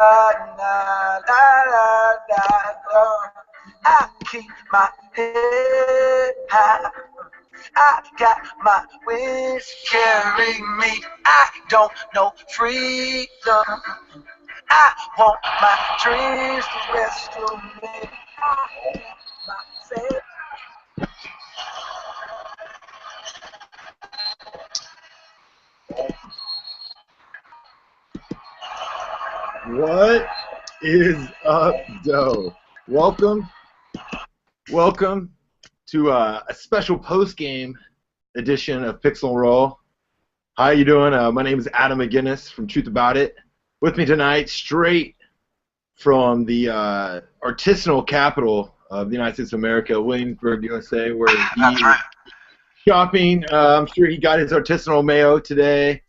I keep my head high. I got my wings carrying me. I don't know freedom. I want my dreams to rescue me. I keep myself. What is up, Doe? Welcome to a special post-game edition of Pixel Roll. How you doing? My name is Adam McGinnis from Truth About It. With me tonight, straight from the artisanal capital of the United States of America, Williamsburg, USA, where he's shopping. I'm sure he got his artisanal mayo today.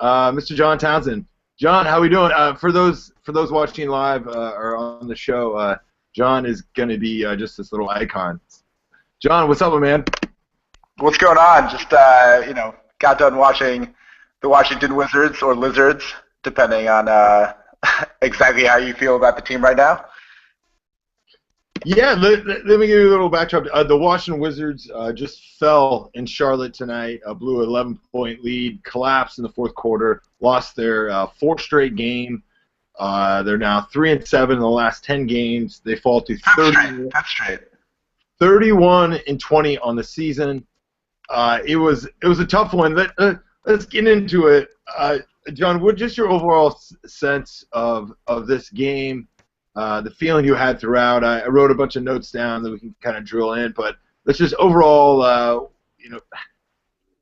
Mr. John Townsend. John, how we doing? For those watching live or on the show, John is going to be just this little icon. John, what's up, my man? What's going on? Just got done watching the Washington Wizards or Lizards, depending on exactly how you feel about the team right now. Yeah, let me give you a little backdrop. The Washington Wizards just fell in Charlotte tonight, blew an 11-point lead, collapsed in the fourth quarter, lost their fourth straight game. They're now 3-7 in the last 10 games. They fall to 31-20 on the season. It was a tough one. Let's get into it. John, what just your overall sense of this game? The feeling you had throughout. I wrote a bunch of notes down that we can kind of drill in, but let's just overall,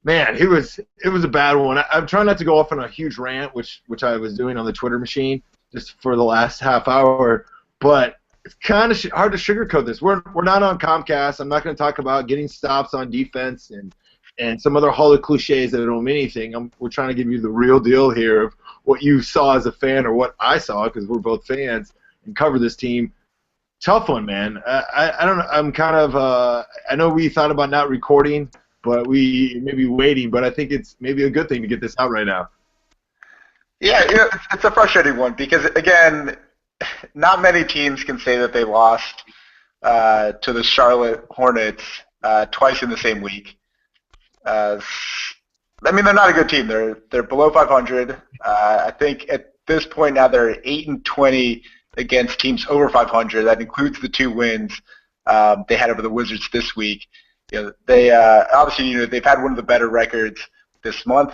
man, it was a bad one. I'm trying not to go off on a huge rant, which I was doing on the Twitter machine just for the last half hour, but it's kind of hard to sugarcoat this. We're not on Comcast. I'm not going to talk about getting stops on defense and some other hollow cliches that don't mean anything. We're trying to give you the real deal here of what you saw as a fan or what I saw, because we're both fans and cover this team. Tough one, man. I don't know. I'm kind of I know we thought about not recording, but we may be waiting, but I think it's maybe a good thing to get this out right now. Yeah, it's a frustrating one because, again, not many teams can say that they lost to the Charlotte Hornets twice in the same week. I mean, they're not a good team. They're below 500. I think at this point now they're 8-20 against teams over 500. That includes the 2 wins they had over the Wizards this week. They obviously they've had one of the better records this month.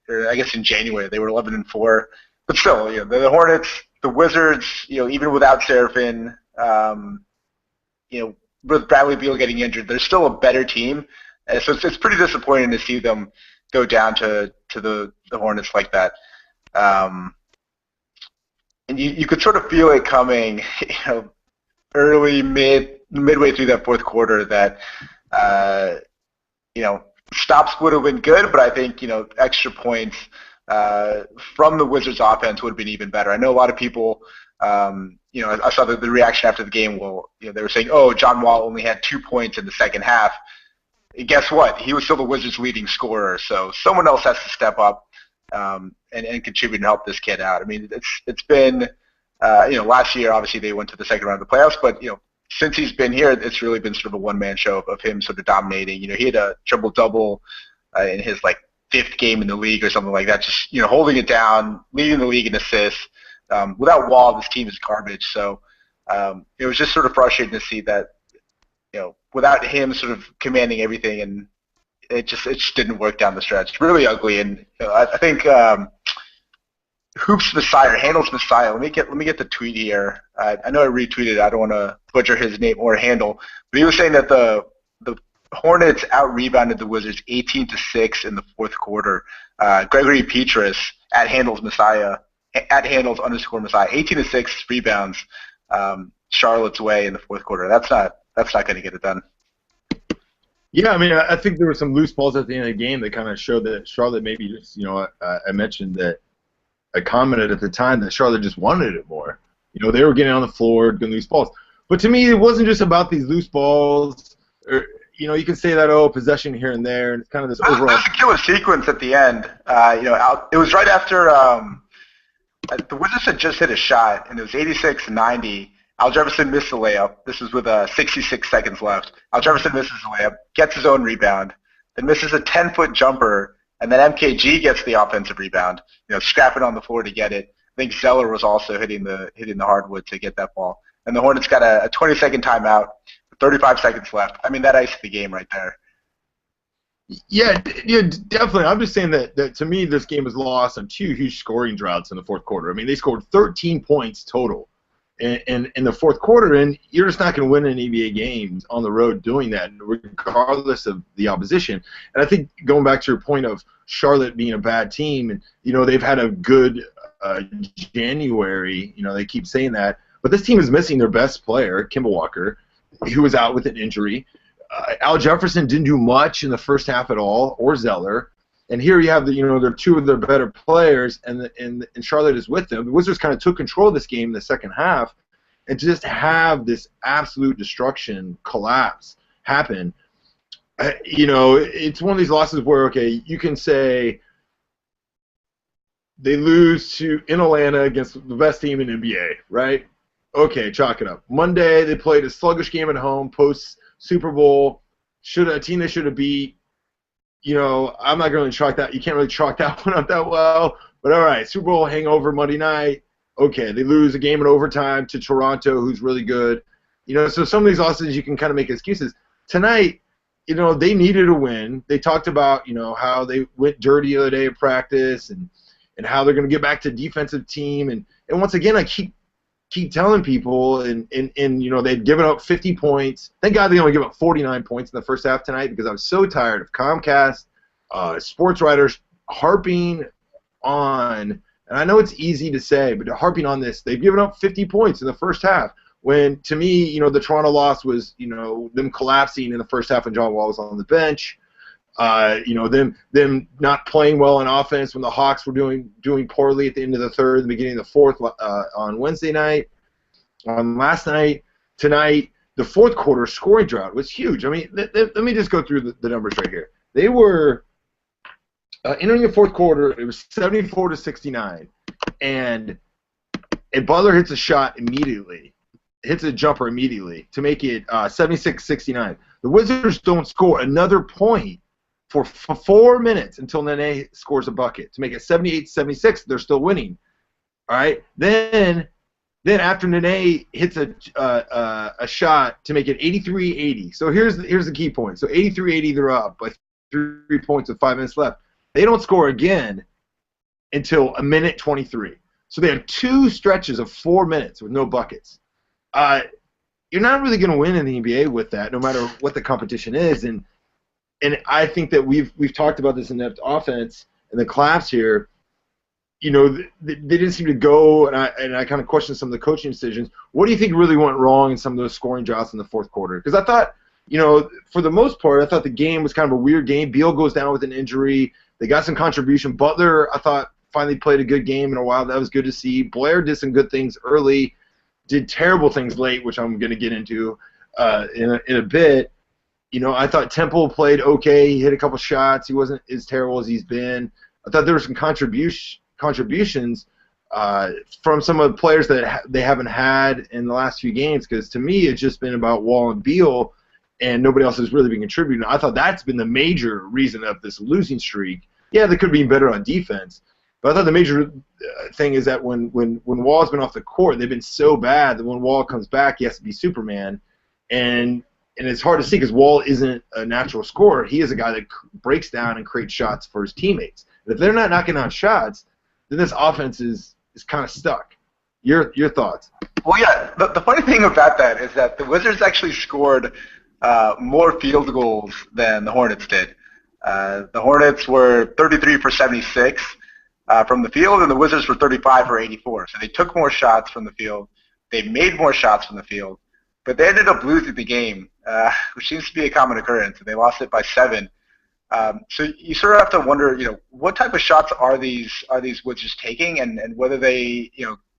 Or I guess in January they were 11-4. But still, the Hornets, the Wizards, even without Seraphin, with Bradley Beal getting injured, they're still a better team. So it's pretty disappointing to see them go down to the Hornets like that. And you could sort of feel it coming, early, midway through that fourth quarter that, stops would have been good, but I think, extra points from the Wizards offense would have been even better. I know a lot of people, I saw the reaction after the game. Well, they were saying, oh, John Wall only had 2 points in the second half. Guess what? He was still the Wizards' leading scorer, so someone else has to step up and contribute and help this kid out. I mean, it's been, last year, obviously, they went to the second round of the playoffs, but, since he's been here, it's really been sort of a one-man show of him sort of dominating. He had a triple-double in his, 5th game in the league or something like that, just, holding it down, leading the league in assists. Without Wall, this team is garbage. So it was just sort of frustrating to see that, without him sort of commanding everything, and it just didn't work down the stretch. Really ugly. And I think Hoops Messiah, Handles Messiah. Let me get the tweet here. I know I retweeted it. I don't want to butcher his name or handle, but he was saying that the Hornets out-rebounded the Wizards 18-6 in the fourth quarter. Gregory Petrus at Handles Messiah, at Handles_Messiah, 18-6 rebounds Charlotte's way in the fourth quarter. That's not going to get it done. Yeah, I mean, I think there were some loose balls at the end of the game that kind of showed that Charlotte maybe just, I mentioned that I commented at the time that Charlotte just wanted it more. They were getting on the floor, getting loose balls. But to me, it wasn't just about these loose balls. Or, you can say that, possession here and there, and it's kind of this overall. There's a killer sequence at the end. It was right after The Wizards had just hit a shot, and it was 86-90. Al Jefferson missed the layup. This was with 66 seconds left. Al Jefferson misses the layup, gets his own rebound, then misses a 10-foot jumper, and then MKG gets the offensive rebound, scrapping on the floor to get it. I think Zeller was also hitting the hardwood to get that ball. And the Hornets got a 20-second timeout, 35 seconds left. I mean, that iced the game right there. Yeah, definitely. I'm just saying that to me, this game was lost on two huge scoring droughts in the fourth quarter. I mean, they scored 13 points total in the fourth quarter, and you're just not going to win an NBA game on the road doing that, regardless of the opposition. And I think going back to your point of Charlotte being a bad team, and they've had a good January. They keep saying that, but this team is missing their best player, Kemba Walker, who was out with an injury. Al Jefferson didn't do much in the first half at all, or Zeller. And here you have they're two of their better players, and Charlotte is with them. The Wizards kind of took control of this game in the second half, and to just have this absolute destruction collapse happen. It's one of these losses where you can say they lose in Atlanta against the best team in NBA, right? Okay, chalk it up. Monday they played a sluggish game at home post Super Bowl. A team they should have beat. I'm not going to chalk that. You can't really chalk that one up that well. But all right, Super Bowl hangover Monday night. Okay, they lose a game in overtime to Toronto, who's really good. So some of these losses you can kind of make excuses. Tonight, they needed a win. They talked about, how they went dirty the other day at practice and how they're going to get back to defensive team. And once again, I keep telling people, and they'd given up 50 points. Thank God they only gave up 49 points in the first half tonight, because I was so tired of Comcast, sports writers harping on, and I know it's easy to say, but harping on this. They've given up 50 points in the first half, when to me, the Toronto loss was, them collapsing in the first half when John Wall was on the bench. Them not playing well on offense when the Hawks were doing poorly at the end of the third, the beginning of the fourth on Wednesday night. Last night, tonight, the fourth quarter scoring drought was huge. I mean, let me just go through the numbers right here. They were entering the fourth quarter. It was 74-69, and Butler hits a shot immediately, hits a jumper immediately to make it 76-69. The Wizards don't score another point for 4 minutes until Nene scores a bucket to make it 78-76. They're still winning. All right. Then after Nene hits a shot to make it 83-80. So here's the key point. So 83-80, they're up by 3 points with 5 minutes left. They don't score again until a minute 23. So they have 2 stretches of 4 minutes with no buckets. You're not really going to win in the NBA with that, no matter what the competition is. And I think that we've talked about this inept offense and the collapse here. They didn't seem to go, and I kind of questioned some of the coaching decisions. What do you think really went wrong in some of those scoring droughts in the fourth quarter? Because I thought, for the most part, I thought the game was kind of a weird game. Beal goes down with an injury. They got some contribution. Butler, I thought, finally played a good game in a while. That was good to see. Blair did some good things early, did terrible things late, which I'm going to get into in a bit. I thought Temple played okay. He hit a couple shots. He wasn't as terrible as he's been. I thought there were some contributions from some of the players that they haven't had in the last few games, because to me it's just been about Wall and Beal, and nobody else has really been contributing. I thought that's been the major reason of this losing streak. Yeah, they could be better on defense, but I thought the major thing is that when Wall's been off the court, they've been so bad that when Wall comes back, he has to be Superman, and it's hard to see because Wall isn't a natural scorer. He is a guy that breaks down and creates shots for his teammates. And if they're not knocking out shots, then this offense is kind of stuck. Your thoughts? Well, yeah, the funny thing about that is that the Wizards actually scored more field goals than the Hornets did. The Hornets were 33 for 76 from the field, and the Wizards were 35 for 84. So they took more shots from the field. They made more shots from the field. But they ended up losing the game, which seems to be a common occurrence, and they lost it by 7. So you sort of have to wonder, what type of shots are these Wizards taking, and whether they,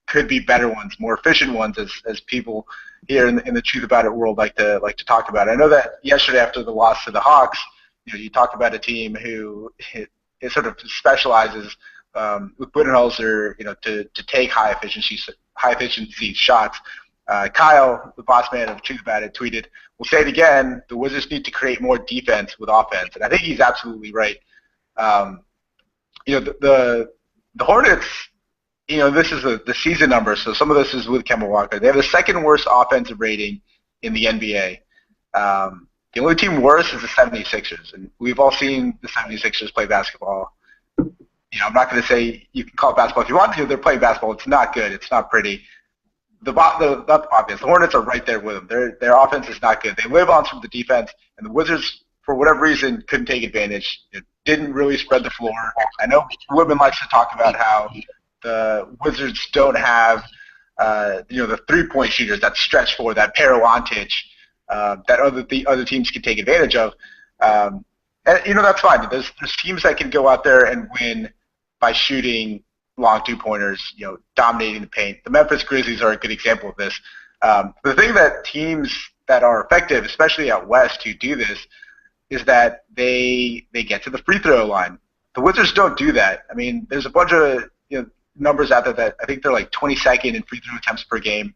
could be better ones, more efficient ones, as people here in the Truth About It world like to talk about. I know that yesterday after the loss to the Hawks, you talked about a team who it sort of specializes with Budenholzer, to take high efficiency shots. Kyle, the boss man of Truth About It, tweeted, "We'll say it again. The Wizards need to create more defense with offense," and I think he's absolutely right. The Hornets. This is the season number, so some of this is with Kemba Walker. They have the second worst offensive rating in the NBA. The only team worse is the 76ers, and we've all seen the 76ers play basketball. I'm not going to say you can call it basketball if you want to. They're playing basketball. It's not good. It's not pretty. Not the obvious. The Hornets are right there with them. Their offense is not good. They live on some of the defense, and the Wizards, for whatever reason, couldn't take advantage. It didn't really spread the floor. I know Woodman likes to talk about how the Wizards don't have, the three-point shooters, that stretch floor, that Parawantage, that other teams can take advantage of. And that's fine. There's teams that can go out there and win by shooting long two-pointers, dominating the paint. The Memphis Grizzlies are a good example of this. The thing that teams that are effective, especially out west, who do this, is that they get to the free throw line. The Wizards don't do that. I mean, there's a bunch of numbers out there that I think they're like 22nd in free throw attempts per game.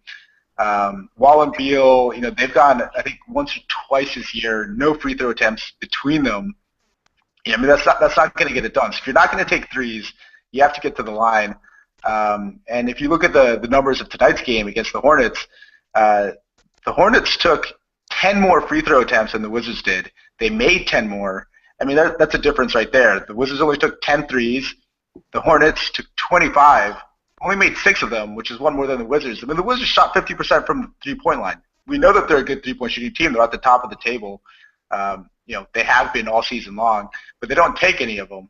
Wall and Beal, they've gone, I think, once or twice this year, no free throw attempts between them. That's not going to get it done. So if you're not going to take threes, you have to get to the line. And if you look at the numbers of tonight's game against the Hornets took 10 more free throw attempts than the Wizards did. They made 10 more. I mean, that's a difference right there. The Wizards only took 10 threes. The Hornets took 25, only made 6 of them, which is one more than the Wizards. I mean, the Wizards shot 50% from the three-point line. We know that they're a good three-point shooting team. They're at the top of the table. They have been all season long, but they don't take any of them.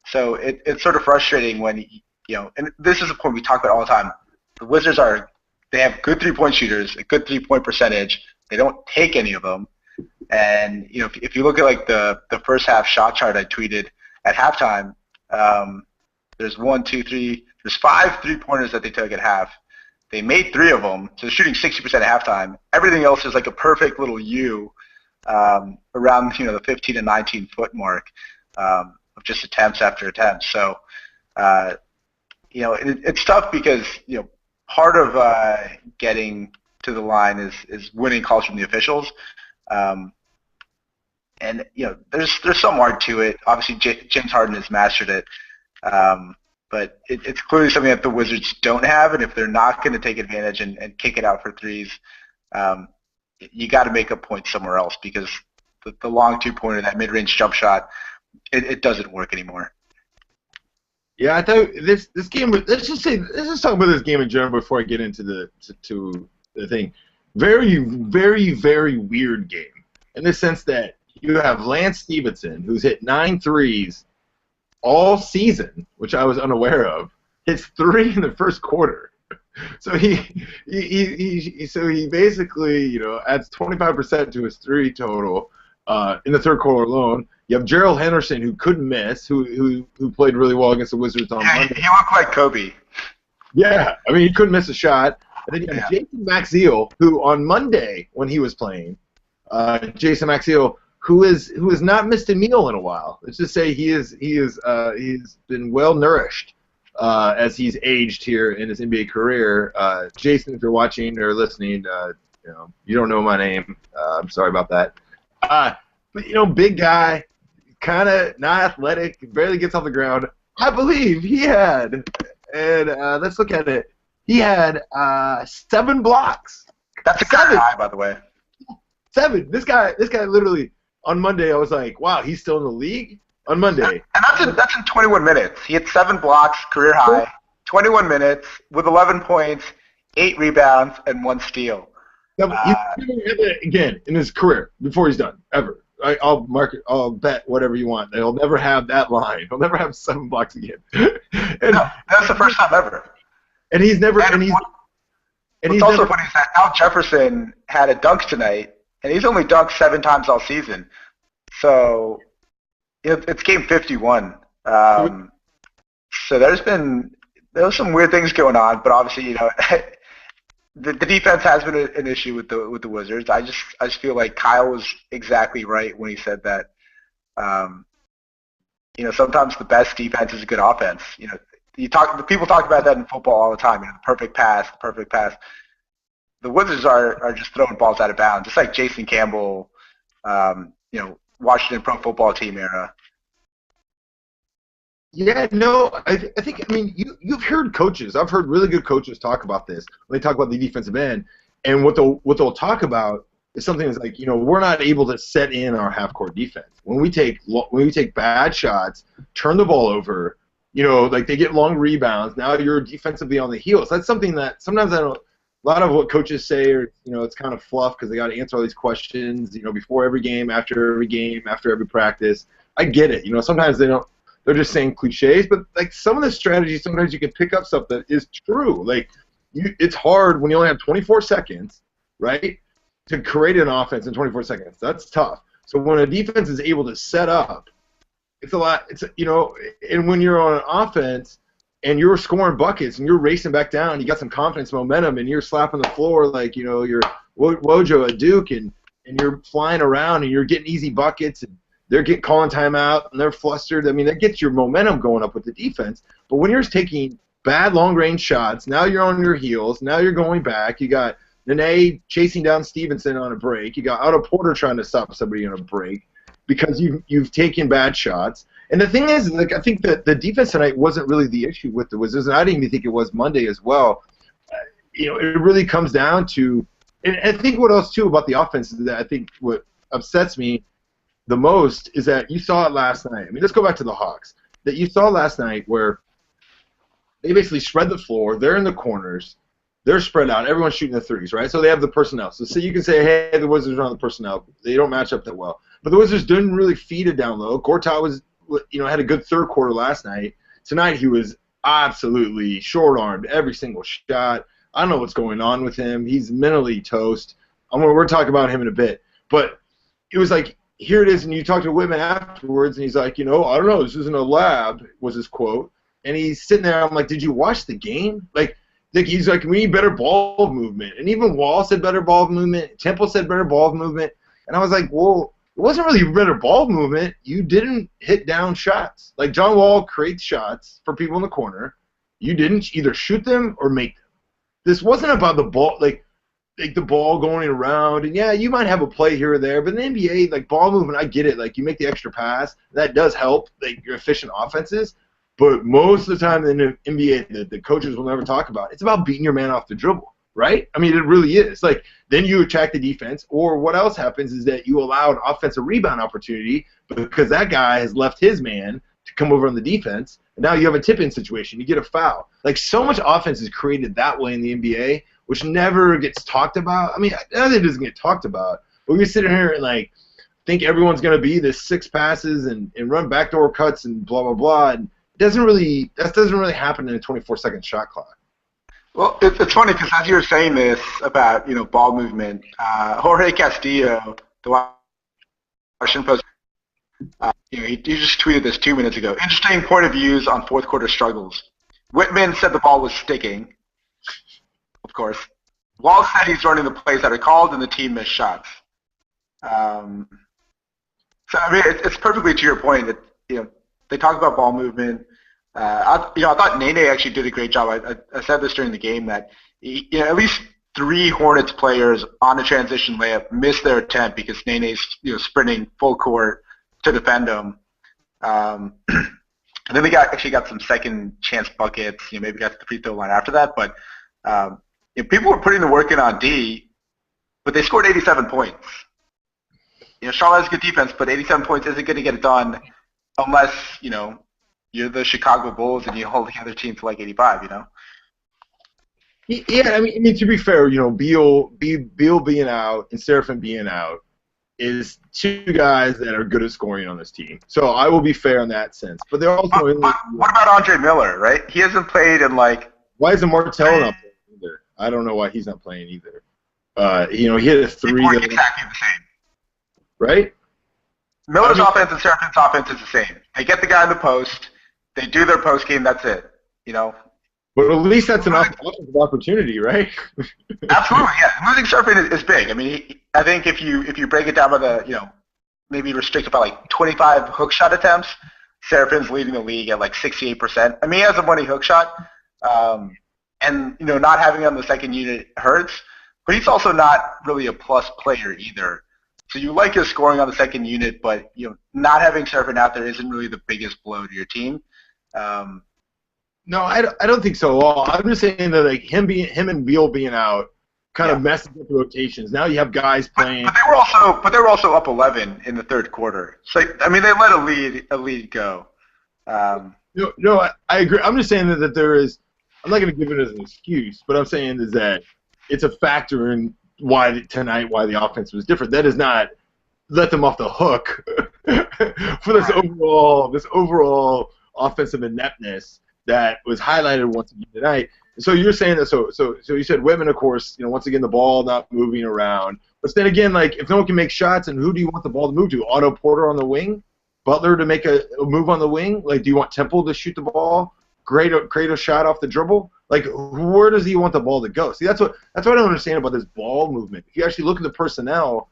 So it's sort of frustrating when, and this is a point we talk about all the time. The Wizards they have good three-point shooters, a good three-point percentage. They don't take any of them. And, if you look at like the first half shot chart I tweeted at halftime, there's 5 three-pointers that they took at half. They made 3 of them, so they're shooting 60% at halftime. Everything else is like a perfect little U around the 15 and 19 foot mark of just attempts after attempts. So it's tough because part of getting to the line is winning calls from the officials. And there's some art to it. Obviously, James Harden has mastered it. But it's clearly something that the Wizards don't have, and if they're not going to take advantage and kick it out for threes, you got to make a point somewhere else because the long two-pointer, that mid-range jump shot, it doesn't work anymore. Yeah, I thought this game. Let's just talk about this game in general before I get into the thing. Very, very, very weird game in the sense that you have Lance Stevenson, who's hit 9 threes all season, which I was unaware of, hits 3 in the first quarter. So he basically adds 25% to his 3 total in the third quarter alone. You have Gerald Henderson, who couldn't miss, who played really well against the Wizards on Monday. He looked like Kobe. Yeah, I mean he couldn't miss a shot. And then you have Jason Maxiell, who on Monday when he was playing, Jason Maxiell, who has not missed a meal in a while. Let's just say he's been well nourished as he's aged here in his NBA career. Jason, if you're watching or listening, you don't know my name. I'm sorry about that. But big guy, kind of not athletic, barely gets off the ground. I believe he had, and let's look at it. He had 7 blocks. That's a career high, by the way. 7. This guy literally. On Monday, I was like, wow, he's still in the league? On Monday. And that's in 21 minutes. He had 7 blocks, career high, 21 minits, with 11 points, 8 rebounds, and 1 steal. He's never had that again in his career before he's done, ever. I'll bet whatever you want. He'll never have that line. He'll never have 7 blocks again. No, that's the first time ever. And he's never. What's also funny is that Al Jefferson had a dunk tonight. And he's only dunked 7 times all season. So it's game 51. So there's some weird things going on, but obviously, the defense has been an issue with the Wizards. I just feel like Kyle was exactly right when he said that sometimes the best defense is a good offense. People talk about that in football all the time. The perfect pass, the perfect pass. The Wizards are just throwing balls out of bounds, just like Jason Campbell, Washington Pro Football Team era. Yeah, no, I think, you've heard coaches. I've heard really good coaches talk about this when they talk about the defensive end, and what they'll talk about is something that's like, we're not able to set in our half-court defense. When we take bad shots, turn the ball over, like they get long rebounds, now you're defensively on the heels. That's something that sometimes a lot of what coaches say are, it's kind of fluff because they got to answer all these questions, before every game, after every practice. I get it. Sometimes they're just saying cliches, but like some of the strategies, sometimes you can pick up stuff that is true. Like it's hard when you only have 24 seconds, right, to create an offense in 24 seconds. That's tough. So when a defense is able to set up, it's a lot. And when you're on an offense and you're scoring buckets and you're racing back down, you got some confidence, momentum, and you're slapping the floor like you're Wojo at Duke, and you're flying around and you're getting easy buckets, and they're calling timeout and they're flustered. That gets your momentum going up with the defense. But when you're taking bad long-range shots, now you're on your heels. Now you're going back. You got Nene chasing down Stevenson on a break. You got Otto Porter trying to stop somebody on a break because you've taken bad shots. And the thing is, like, I think that the defense tonight wasn't really the issue with the Wizards, and I didn't even think it was Monday as well. It really comes down to, and I think what else too about the offense is that I think what upsets me the most is that you saw it last night. Let's go back to the Hawks. That you saw last night where they basically spread the floor. They're in the corners. They're spread out. Everyone's shooting the threes, right? So they have the personnel. So you can say, hey, the Wizards are on the personnel. They don't match up that well. But the Wizards didn't really feed it down low. Gortat had a good third quarter last night. Tonight he was absolutely short-armed every single shot. I don't know what's going on with him. He's mentally toast. We're talking about him in a bit. But it was like, here it is, and you talk to Whitman afterwards, and he's like, I don't know, this isn't a lab, was his quote. And he's sitting there, I'm like, did you watch the game? He's like, we need better ball movement. And even Wall said better ball movement. Temple said better ball movement. And I was like, well, it wasn't really better ball movement. You didn't hit down shots. Like, John Wall creates shots for people in the corner. You didn't either shoot them or make them. This wasn't about the ball, like the ball going around, and yeah, you might have a play here or there, but in the NBA, like, ball movement, I get it. Like, you make the extra pass, that does help, like, your efficient offenses, but most of the time in the NBA, the coaches will never talk about it. It's about beating your man off the dribble, right? It really is. Like, then you attack the defense, or what else happens is that you allow an offensive rebound opportunity because that guy has left his man to come over on the defense, and now you have a tip-in situation. You get a foul. Like, so much offense is created that way in the NBA, which never gets talked about. Not that it doesn't get talked about, but we sit here and, like, think everyone's going to be this 6 passes and run backdoor cuts and blah, blah, blah, and that doesn't really happen in a 24-second shot clock. Well, it's funny because as you were saying this about, ball movement, Jorge Castillo, the Washington Post, he just tweeted this 2 minutes ago. Interesting point of views on fourth quarter struggles. Whitman said the ball was sticking, of course. Wall said he's running the plays that are called and the team missed shots. It's perfectly to your point that, they talk about ball movement. I thought Nene actually did a great job. I said this during the game that at least 3 Hornets players on a transition layup missed their attempt because Nene's sprinting full court to defend him. And then they actually got some second chance buckets. Maybe got to the free throw line after that. But people were putting the work in on D, but they scored 87 points. Charlotte has good defense, but 87 points isn't going to get it done unless you're the Chicago Bulls and you hold the other team to like 85. Yeah, to be fair, Beal being out and Seraphin being out is 2 guys that are good at scoring on this team. So I will be fair in that sense. But they're also. What about Andre Miller? Right? He hasn't played in like. Why isn't Martell not playing either? I don't know why he's not playing either. He hit a 3. Exactly the same. Right? Miller's offense and Seraphin's offense is the same. They get the guy in the post. They do their post game. That's it. But at least that's an offensive opportunity, right? Absolutely, yeah. Losing Seraphin is big. I think if you break it down by the maybe restrict it by like 25 hook shot attempts, Seraphin's leading the league at like 68%. I mean, he has a money hook shot, and not having him on the second unit hurts. But he's also not really a plus player either. So you like his scoring on the second unit, but not having Seraphin out there isn't really the biggest blow to your team. No, I don't think so at all. I'm just saying that like him and Beal being out kind of messes up the rotations. Now you have guys playing. But they were also up 11 in the third quarter. So I mean, they let a lead go. No, I agree. I'm just saying that there is. I'm not going to give it as an excuse, but I'm saying is that it's a factor in why the offense was different. That does not let them off the hook for this overall offensive ineptness that was highlighted once again tonight. So you're saying that. So you said Whitman, of course. Once again, the ball not moving around. But then again, like if no one can make shots, and who do you want the ball to move to? Otto Porter on the wing, Butler to make a move on the wing. Like, do you want Temple to shoot the ball, create a shot off the dribble? Like, where does he want the ball to go? See, that's what I don't understand about this ball movement. If you actually look at the personnel,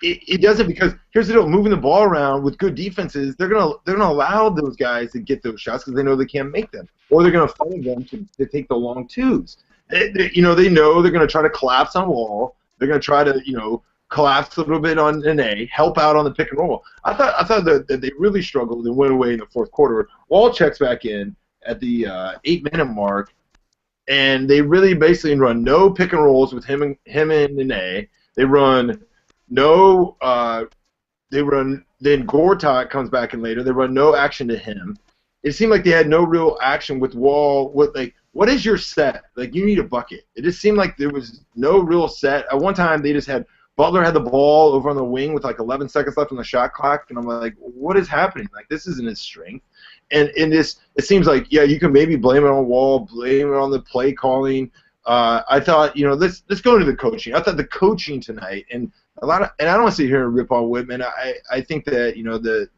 it doesn't, because here's the deal: moving the ball around with good defenses, they're gonna allow those guys to get those shots because they know they can't make them, or they're gonna follow them to take the long twos. They know they're gonna try to collapse on Wall. They're gonna try to collapse a little bit on Nene, help out on the pick and roll. I thought that they really struggled and went away in the fourth quarter. Wall checks back in at the 8-minute mark, and they really basically run no pick and rolls with him and Nene. They run no. Then Gortat comes back in later. They run no action to him. It seemed like they had no real action with Wall. What is your set? Like, you need a bucket. It just seemed like there was no real set. At one time, they just had Butler had the ball over on the wing with like 11 seconds left on the shot clock, and I'm like, what is happening? Like, this isn't his strength. And it seems like, yeah, you can maybe blame it on Wall, blame it on the play calling. I thought, let's go into the coaching. I thought the coaching tonight, and I don't want to sit here and rip on Whitman. I think that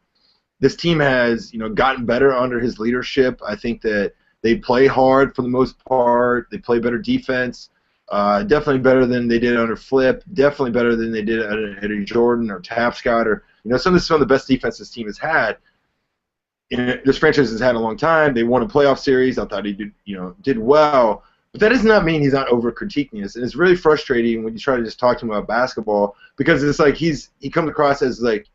this team has gotten better under his leadership. I think that they play hard for the most part. They play better defense. Definitely better than they did under Flip. Definitely better than they did under Eddie Jordan or Tapscott, or some of the best defense this team has had. This franchise has had a long time. They won a playoff series. I thought he did well, but that does not mean he's not over critiquing us. And it's really frustrating when you try to just talk to him about basketball, because it's like he comes across as like,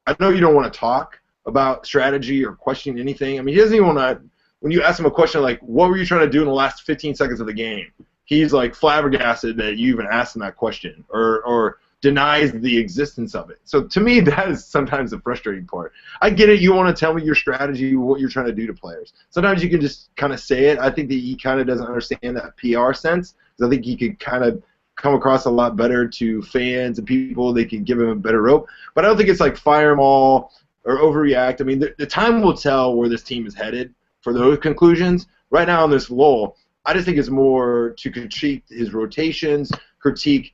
I know you don't want to talk about strategy or question anything. I mean, he doesn't even want to. When you ask him a question like, what were you trying to do in the last 15 seconds of the game? He's like flabbergasted that you even asked him that question, or denies the existence of it. So to me, that is sometimes the frustrating part. I get it. You want to tell me your strategy, what you're trying to do to players. Sometimes you can just kind of say it. I think that he kind of doesn't understand that PR sense, because I think he could kind of come across a lot better to fans and people. They can give him a better rope. But I don't think it's like fire them all or overreact. I mean, the time will tell where this team is headed for those conclusions. Right now in this lull, I just think it's more to critique his rotations, critique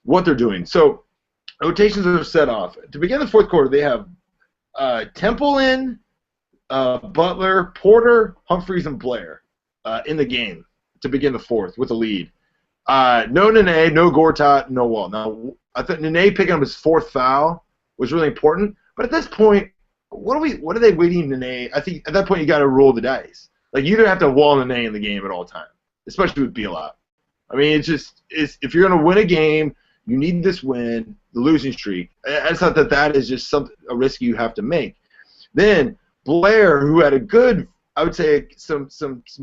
what they're doing. So rotations are set off. To begin the fourth quarter, they have Temple in, Butler, Porter, Humphreys, and Blair in the game to begin the fourth with a lead. No Nene, no Gortat, no Wall. Now, I thought Nene picking up his fourth foul was really important. But at this point, what are they waiting Nene? I think at that point you got to roll the dice. Like, you don't have to Wall Nene in the game at all times, especially with Beal out. I mean, if you're going to win a game, you need this win, the losing streak. I thought that is just a risk you have to make. Then Blair, who had a good, I would say, some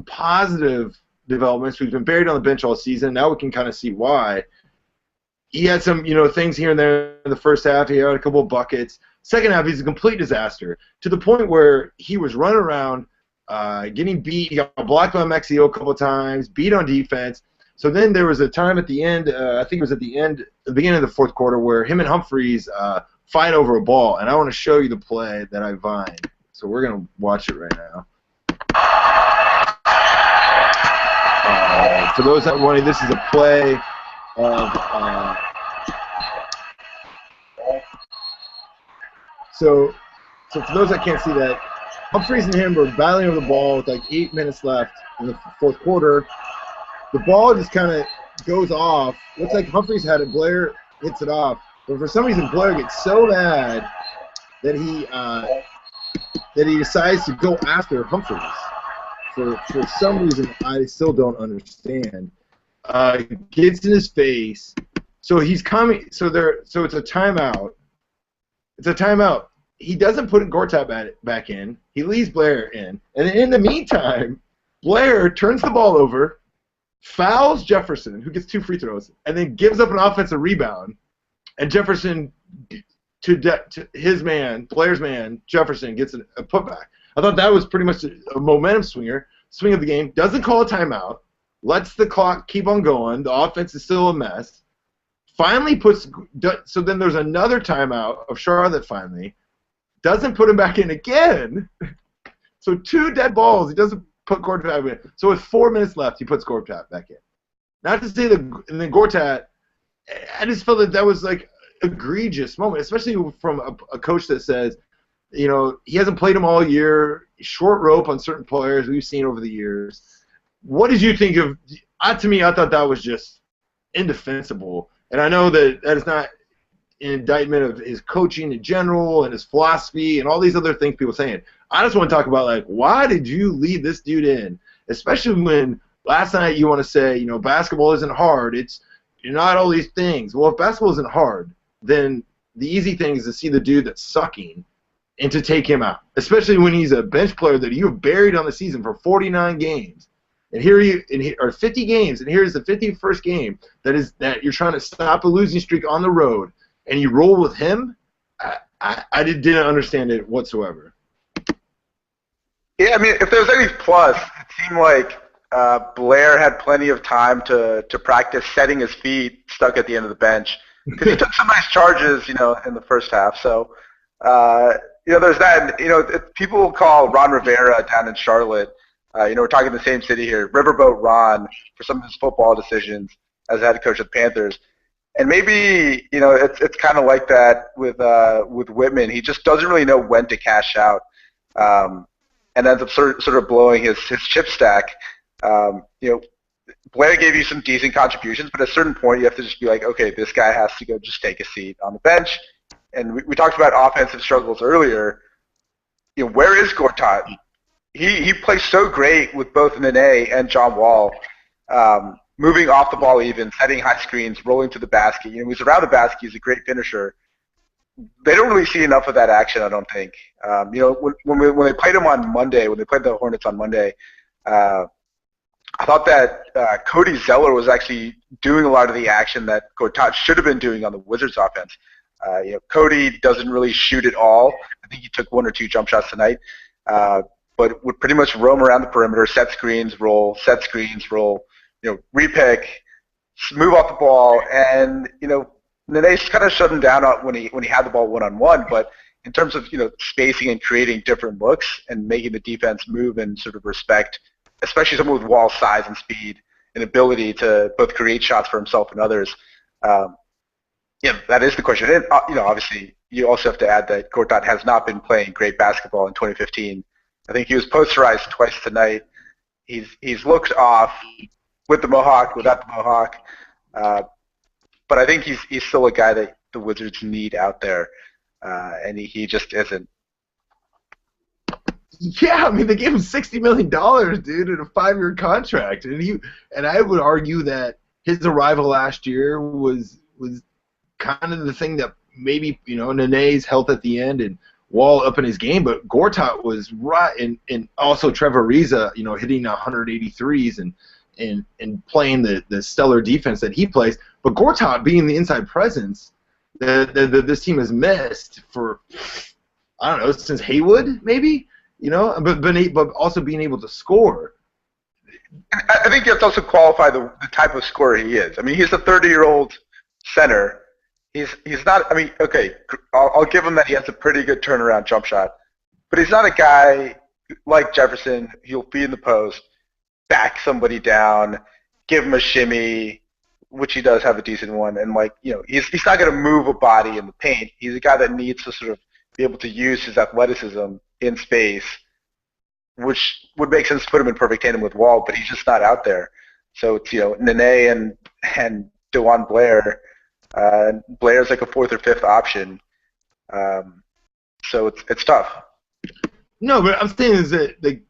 positive developments. We've been buried on the bench all season. Now we can kind of see why. He had some, things here and there in the first half. He had a couple of buckets. Second half, he's a complete disaster, to the point where he was running around, getting beat. He got blocked by Maxio a couple of times, beat on defense. So then there was a time at the end, I think it was at the beginning of the fourth quarter, where him and Humphreys fight over a ball. And I want to show you the play that I vined. So we're going to watch it right now. For those that wondering, this is a play of so for those that can't see that, Humphreys and him were battling over the ball with like 8 minutes left in the fourth quarter. The ball just kind of goes off. Looks like Humphreys had it. Blair hits it off. But for some reason, Blair gets so mad that that he decides to go after Humphries for some reason I still don't understand. Gets in his face. So he's coming. So it's a timeout. It's a timeout. He doesn't put Gortat back in. He leaves Blair in. And in the meantime, Blair turns the ball over, fouls Jefferson, who gets 2 free throws, and then gives up an offensive rebound. And Jefferson, to his man, Blair's man, Jefferson, gets a putback. I thought that was pretty much a momentum swing of the game. Doesn't call a timeout. Lets the clock keep on going. The offense is still a mess. Finally so then there's another timeout of Charlotte finally. Doesn't put him back in again. So 2 dead balls. He doesn't put Gortat in. So with 4 minutes left, he puts Gortat back in. Not to say that, and then Gortat, I just felt that was like egregious moment, especially from a coach that says, you know, he hasn't played him all year, short rope on certain players we've seen over the years. What did you think of? To me, I thought that was just indefensible. And I know that is not an indictment of his coaching in general and his philosophy and all these other things people are saying. I just want to talk about, like, why did you leave this dude in? Especially when last night you want to say, you know, basketball isn't hard. You're not all these things. Well, if basketball isn't hard, then the easy thing is to see the dude that's sucking and to take him out, especially when he's a bench player that you have buried on the season for 49 games. And or 50 games, and here's the 51st game that you're trying to stop a losing streak on the road, and you roll with him. I didn't understand it whatsoever. Yeah, I mean, if there's any plus, it seemed like Blair had plenty of time to practice setting his feet stuck at the end of the bench, because he took some nice charges, you know, in the first half. So, you know, there's that. You know, people call Ron Rivera down in Charlotte. You know, we're talking the same city here, Riverboat Ron, for some of his football decisions as head coach of the Panthers. And maybe, you know, it's kind of like that with Whitman. He just doesn't really know when to cash out, and ends up sort of blowing his chip stack. You know, Blair gave you some decent contributions, but at a certain point you have to just be like, okay, this guy has to go just take a seat on the bench. And we talked about offensive struggles earlier. You know, where is Gortat? He plays so great with both Nene and John Wall, moving off the ball even, setting high screens, rolling to the basket. You know, he's around the basket. He's a great finisher. They don't really see enough of that action, I don't think. You know, when they played him on Monday, when they played the Hornets on Monday, I thought that Cody Zeller was actually doing a lot of the action that Gortat should have been doing on the Wizards offense. You know, Cody doesn't really shoot at all. I think he took 1 or 2 jump shots tonight. But would pretty much roam around the perimeter, set screens, roll, you know, repick, move off the ball, and, you know, Nene kind of shut him down when he had the ball one-on-one, but in terms of, you know, spacing and creating different looks and making the defense move and sort of respect, especially someone with Wall's size and speed and ability to both create shots for himself and others, yeah, that is the question. And, you know, obviously, you also have to add that Gortat has not been playing great basketball in 2015. I think he was posterized twice tonight. He's looked off with the Mohawk, without the Mohawk. But I think he's still a guy that the Wizards need out there, and he just isn't. Yeah, I mean, they gave him $60 million, dude, in a 5-year contract, and I would argue that his arrival last year was kind of the thing that maybe, you know, Nene's health at the end and Wall up in his game, but Gortat was right, and also Trevor Ariza, you know, hitting 183s and playing the stellar defense that he plays. But Gortat being the inside presence that this team has missed for, I don't know, since Haywood, maybe, you know, but also being able to score. I think you have to also qualify the type of scorer he is. I mean, he's a 30-year-old center. He's not. I mean, okay, I'll give him that he has a pretty good turnaround jump shot, but he's not a guy like Jefferson. He'll be in the post, back somebody down, give him a shimmy, which he does have a decent one, and, like, you know, he's not going to move a body in the paint. He's a guy that needs to sort of be able to use his athleticism in space, which would make sense to put him in perfect tandem with Wall, but he's just not out there. So it's, you know, Nene and DeJuan Blair. Blair's like a 4th or 5th option, so it's tough. No, but I'm saying is that like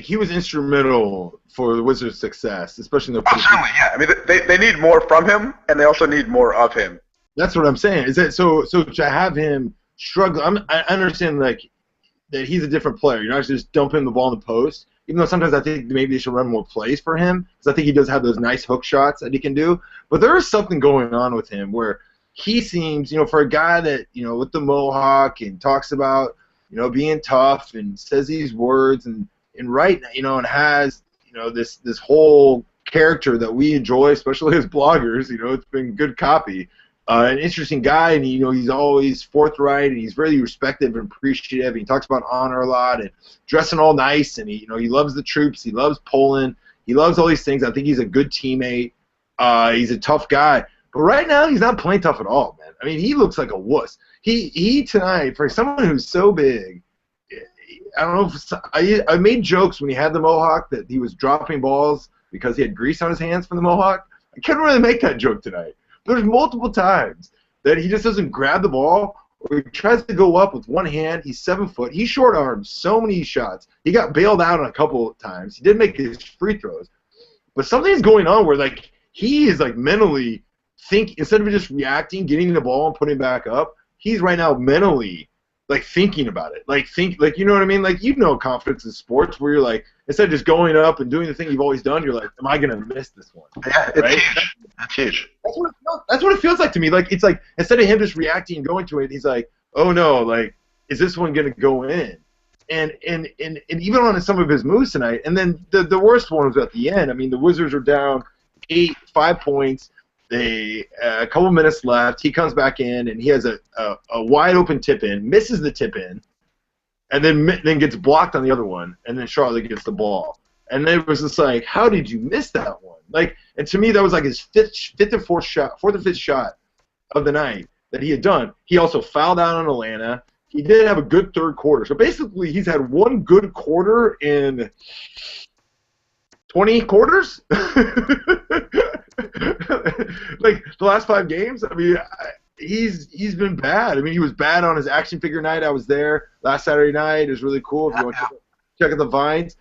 he was instrumental for the Wizards' success, especially in the. Oh, certainly, yeah. I mean, they need more from him, and they also need more of him. That's what I'm saying. Is that so to have him struggle? I understand like that he's a different player. You're not just dumping the ball in the post. Even though sometimes I think maybe they should run more plays for him, because I think he does have those nice hook shots that he can do. But there is something going on with him where he seems, for a guy that, with the mohawk and talks about, being tough and says these words and right, and has, this whole character that we enjoy, especially as bloggers. It's been good copy. An interesting guy, and he's always forthright, and he's really respectful and appreciative. And he talks about honor a lot, and dressing all nice, and he loves the troops. He loves Poland. He loves all these things. I think he's a good teammate. He's a tough guy, but right now he's not playing tough at all, man. I mean, he looks like a wuss. He tonight, for someone who's so big, I don't know if I made jokes when he had the mohawk that he was dropping balls because he had grease on his hands from the mohawk. I couldn't really make that joke tonight. There's multiple times that he just doesn't grab the ball, or he tries to go up with one hand. He's 7 foot. He short armed so many shots. He got bailed out on a couple of times. He did make his free throws, but something's going on where like he is like mentally instead of just reacting, getting the ball and putting it back up. He's right now mentally like thinking about it, like you know what I mean? Like confidence in sports where you're like instead of just going up and doing the thing you've always done, you're like, am I gonna miss this one? Yeah, it's right? huge. That's huge. That's what it feels like to me. Like it's like instead of him just reacting and going to it, he's like, oh no, like is this one gonna go in? And even on some of his moves tonight, and then the worst one was at the end. I mean, the Wizards are down 5 points. A couple minutes left. He comes back in and he has a wide open tip in, misses the tip in, and then gets blocked on the other one, and then Charlotte gets the ball. And then it was just like, how did you miss that one? Like, and to me that was like his fourth or fifth shot of the night that he had done. He also fouled out on Atlanta. He did have a good third quarter. So basically, he's had one good quarter in 20 quarters. Like the last 5 games, I mean, he's been bad. I mean, he was bad on his action figure night. I was there last Saturday night. It was really cool. If you want to check out the Vines.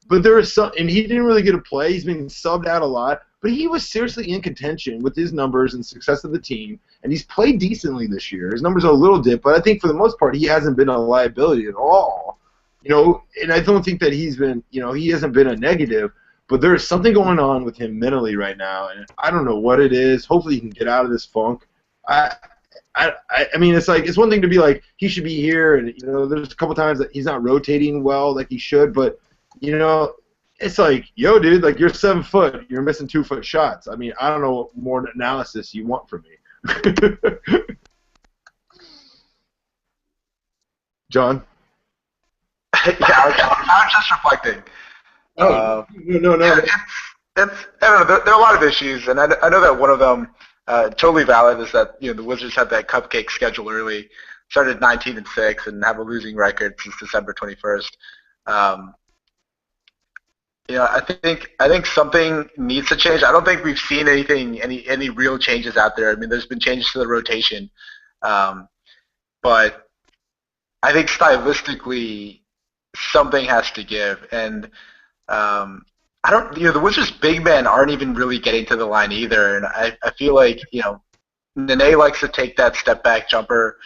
But there was some, and he didn't really get a play. He's been subbed out a lot. But he was seriously in contention with his numbers and success of the team. And he's played decently this year. His numbers are a little dip, but I think for the most part he hasn't been a liability at all. And I don't think that he's been, he hasn't been a negative. But there's something going on with him mentally right now, and I don't know what it is. Hopefully he can get out of this funk. I mean, it's like it's one thing to be like he should be here, and there's a couple times that he's not rotating well like he should, but it's like, yo, dude, like you're 7 foot, you're missing 2 foot shots. I mean, I don't know what more analysis you want from me. John? Yeah, I was just reflecting. Oh, no. I don't know. There are a lot of issues, and I know that one of them, totally valid, is that the Wizards had that cupcake schedule early, started 19-6, and have a losing record since December 21st. I think something needs to change. I don't think we've seen any real changes out there. I mean, there's been changes to the rotation, but I think stylistically something has to give, and the Wizards' big men aren't even really getting to the line either, and I feel like, Nene likes to take that step back jumper.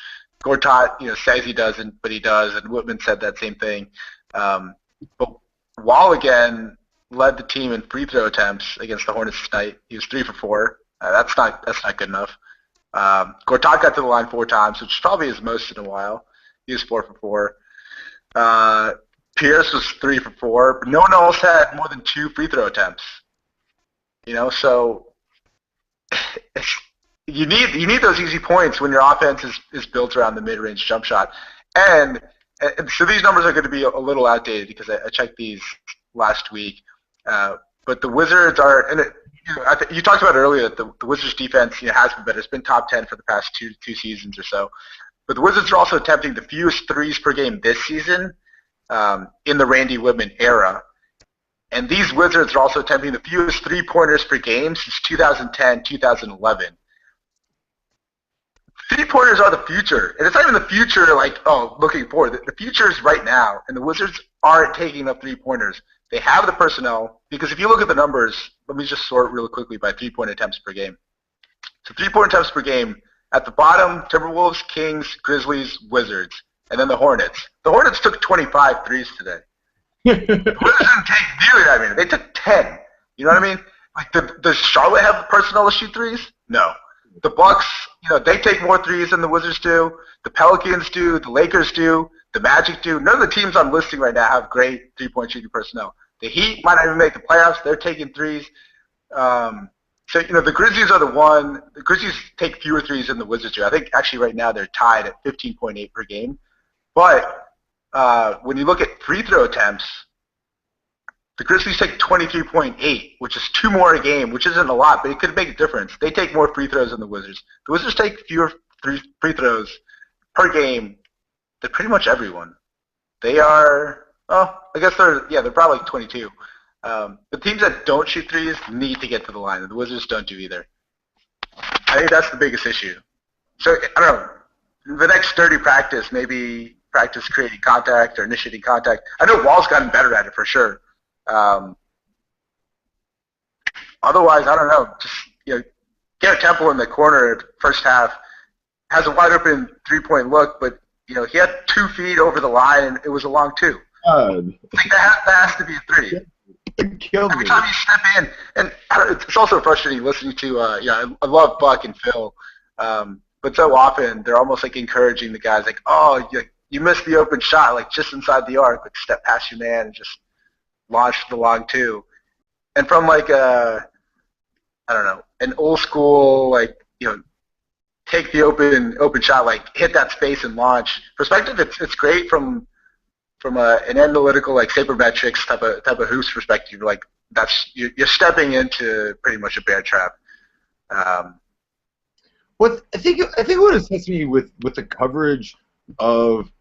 Gortat, says he doesn't, but he does, and Whitman said that same thing. But Wall again led the team in free throw attempts against the Hornets tonight. He was 3 for 4. That's not good enough. Gortat got to the line 4 times, which is probably his most in a while. He was 4 for 4. Pierce was 3 for 4, but no one else had more than 2 free throw attempts. So you need those easy points when your offense is built around the mid-range jump shot. And so these numbers are going to be a little outdated because I checked these last week. But the Wizards are, and you talked about earlier that the Wizards defense has been better. It's been top 10 for the past two seasons or so. But the Wizards are also attempting the fewest threes per game this season in the Randy Whitman era. And these Wizards are also attempting the fewest three-pointers per game since 2010, 2011. 3-pointers are the future. And it's not even the future like, oh, looking forward. The future is right now, and the Wizards aren't taking enough 3-pointers. They have the personnel, because if you look at the numbers, let me just sort really quickly by 3-point attempts per game. So 3-point attempts per game, at the bottom, Timberwolves, Kings, Grizzlies, Wizards, and then the Hornets. The Hornets took 25 threes today. The Wizards didn't take nearly that many. They took 10. You know what I mean? Like, does Charlotte have the personnel to shoot threes? No. The Bucks, they take more threes than the Wizards do. The Pelicans do. The Lakers do. The Magic do. None of the teams I'm listing right now have great 3-point shooting personnel. The Heat might not even make the playoffs. They're taking threes. So, the Grizzlies are the one. The Grizzlies take fewer threes than the Wizards do. I think actually right now they're tied at 15.8 per game. But when you look at free throw attempts, the Grizzlies take 23.8, which is 2 more a game, which isn't a lot, but it could make a difference. They take more free throws than the Wizards. The Wizards take fewer free throws per game than pretty much everyone. They are, I guess they're probably 22. The teams that don't shoot threes need to get to the line, and the Wizards don't do either. I think that's the biggest issue. So, I don't know, the next dirty practice, maybe practice creating contact or initiating contact. I know Wall's gotten better at it for sure. Otherwise, I don't know. Just Garrett Temple in the corner first half has a wide open 3-point look, but he had 2 feet over the line, and it was a long 2. I think that has to be a 3. Every time you step in, and it's also frustrating listening to. I love Buck and Phil, but so often they're almost like encouraging the guys, like, oh, you missed the open shot, like just inside the arc, like step past your man and just launch the long 2. And from like I don't know, an old school take the open shot, like hit that space and launch perspective. It's great from an analytical sabermetrics type of hoops perspective. Like you're stepping into pretty much a bear trap. What I think what upsets me with the coverage of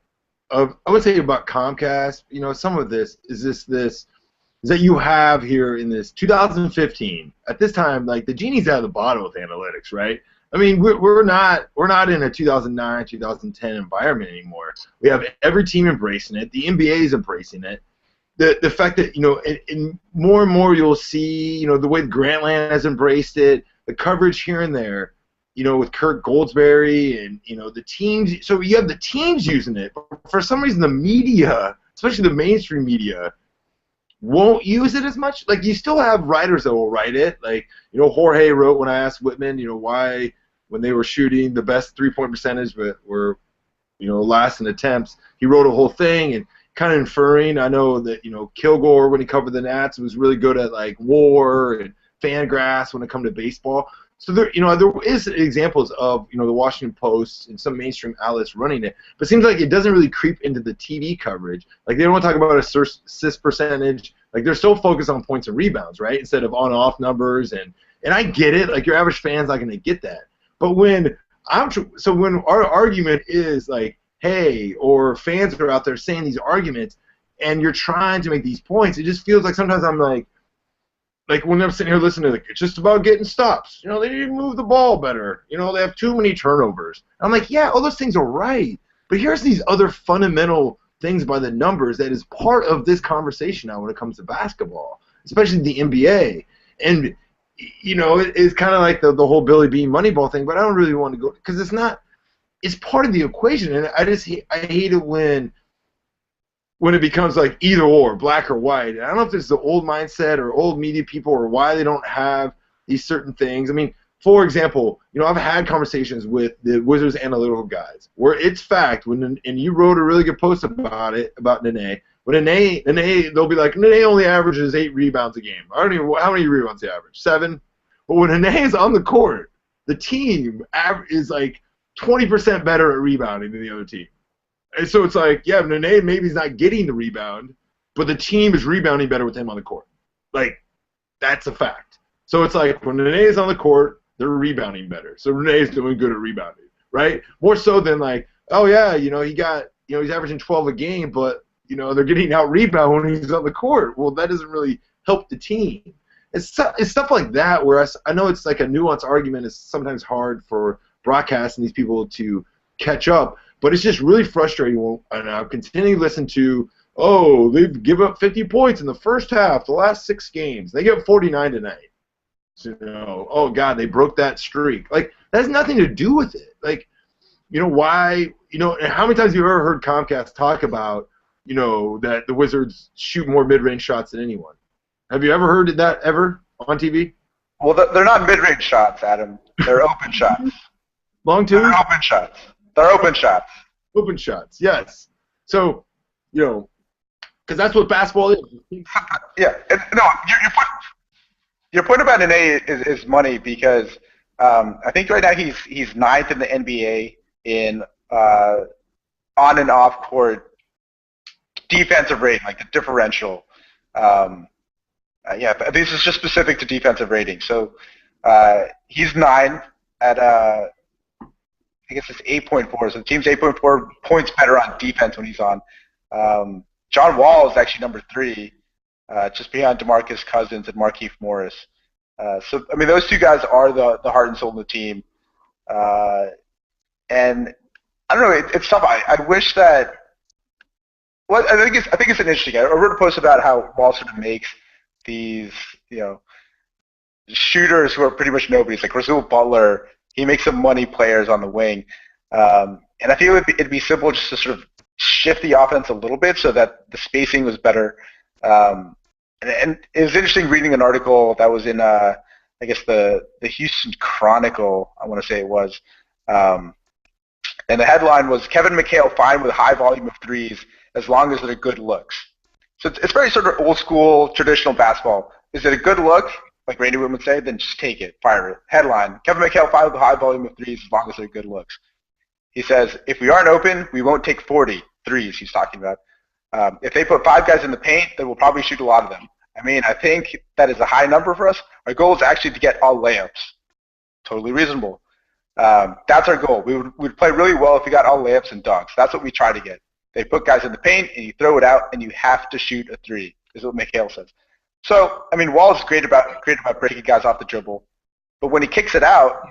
I would say about Comcast, some of this is that you have here in this 2015. At this time, like the genie's out of the bottle with analytics, right? I mean, we're not in a 2009, 2010 environment anymore. We have every team embracing it. The NBA is embracing it. The fact that in more and more you'll see the way Grantland has embraced it, the coverage here and there, with Kirk Goldsberry and the teams. So you have the teams using it, but for some reason the media, especially the mainstream media, won't use it as much. Like you still have writers that will write it. Like Jorge wrote when I asked Whitman, why when they were shooting the best 3-point percentage but were last in attempts, he wrote a whole thing and kind of inferring. I know that Kilgore when he covered the Nats was really good at like WAR and Fangraphs when it comes to baseball. So there is examples of the Washington Post and some mainstream outlets running it, but it seems like it doesn't really creep into the TV coverage. Like they don't want to talk about assist percentage. Like they're so focused on points and rebounds, right? Instead of on-off numbers, and I get it. Like your average fan's not going to get that. But when our argument is like, hey, or fans are out there saying these arguments, and you're trying to make these points, it just feels like sometimes I'm like when I'm sitting here listening to it's just about getting stops. They need to move the ball better. They have too many turnovers. I'm like, yeah, all those things are right. But here's these other fundamental things by the numbers that is part of this conversation now when it comes to basketball, especially the NBA. And, it's kind of like the whole Billy Beane Moneyball thing, but I don't really want to go because it's part of the equation. And I hate it when it becomes like either or, black or white. And I don't know if it's the old mindset or old media people or why they don't have these certain things. I mean, for example, I've had conversations with the Wizards analytical guys where it's fact, and you wrote a really good post about Nene. When Nene, they'll be like, Nene only averages 8 rebounds a game. I don't even know how many rebounds they average, 7. But when Nene is on the court, the team is like 20% better at rebounding than the other team. And so it's like, yeah, Nene maybe he's not getting the rebound, but the team is rebounding better with him on the court. Like, that's a fact. So it's like when Nene is on the court, they're rebounding better. So Nene is doing good at rebounding, right? More so than like, oh yeah, he's averaging 12 a game, but they're getting out rebound when he's on the court. Well, that doesn't really help the team. It's stuff like that where I know it's like a nuanced argument. It's sometimes hard for broadcasts and these people to catch up. But it's just really frustrating, and I'm continuing to listen to, oh, they've given up 50 points in the first half, the last 6 games. They get 49 tonight. So, oh, God, they broke that streak. Like, that has nothing to do with it. Like, why, and how many times have you ever heard Comcast talk about, that the Wizards shoot more mid-range shots than anyone? Have you ever heard that ever on TV? Well, they're not mid-range shots, Adam. They're open shots. Long twos? They're open shots. They're open shots. Open shots, yes. So, because that's what basketball is. Yeah. No, your point about an A is money because I think right now he's 9th in the NBA in on and off court defensive rating, like the differential. This is just specific to defensive rating. So he's 9 at I guess it's 8.4. So the team's 8.4 points better on defense when he's on. John Wall is actually number 3, just behind DeMarcus Cousins and Markieff Morris. Those two guys are the heart and soul of the team. And I don't know, it's tough. I wish that. Well, I think it's an interesting. I wrote a post about how Wall sort of makes these shooters who are pretty much nobodies, like Rasul Butler. He makes some money players on the wing, and I feel it'd be simple just to sort of shift the offense a little bit so that the spacing was better. And it was interesting reading an article that was in I guess the Houston Chronicle. I want to say it was. And the headline was, Kevin McHale fine with high volume of threes as long as they're good looks. So it's very sort of old school, traditional basketball. Is it a good look, like Randy Wood would say, then just take it, fire it. Headline, Kevin McHale fine with a high volume of threes as long as they're good looks. He says, if we aren't open, we won't take 40 threes, he's talking about. If they put 5 guys in the paint, then we'll probably shoot a lot of them. I think that is a high number for us. Our goal is actually to get all layups. Totally reasonable. That's our goal. We'd play really well if we got all layups and dunks. That's what we try to get. They put guys in the paint, and you throw it out, and you have to shoot a 3, is what McHale says. So, Wall is great about breaking guys off the dribble, but when he kicks it out,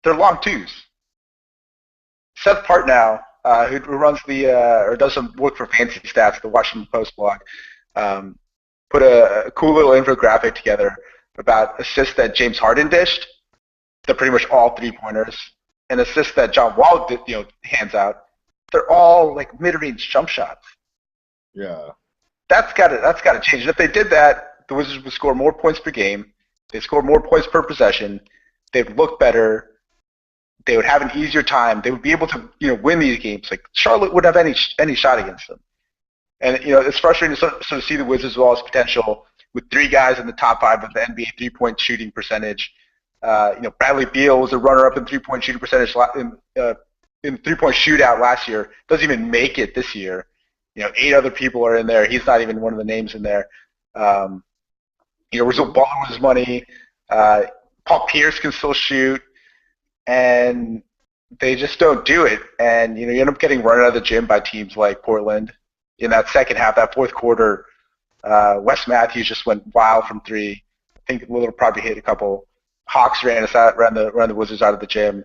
they're long twos. Seth Partnow, who runs or does some work for Fantasy Stats, the Washington Post blog, put a cool little infographic together about assists that James Harden dished. They're pretty much all 3-pointers, and assists that John Wall hands out. They're all like mid-range jump shots. Yeah. That's got to change. And if they did that, the Wizards would score more points per game. They'd score more points per possession. They'd look better. They would have an easier time. They would be able to win these games. Like Charlotte wouldn't have any shot against them. And it's frustrating to sort of see the Wizards' Wall's potential with 3 guys in the top 5 of the NBA 3-point shooting percentage. Bradley Beal was a runner-up in 3-point shooting percentage in 3-point shootout last year. Doesn't even make it this year. 8 other people are in there. He's not even one of the names in there. Rasul Butler with his money. Paul Pierce can still shoot, and they just don't do it. And you end up getting run out of the gym by teams like Portland in that second half, that fourth quarter. Wes Matthews just went wild from 3. I think Lillard probably hit a couple. Hawks ran the Wizards out of the gym.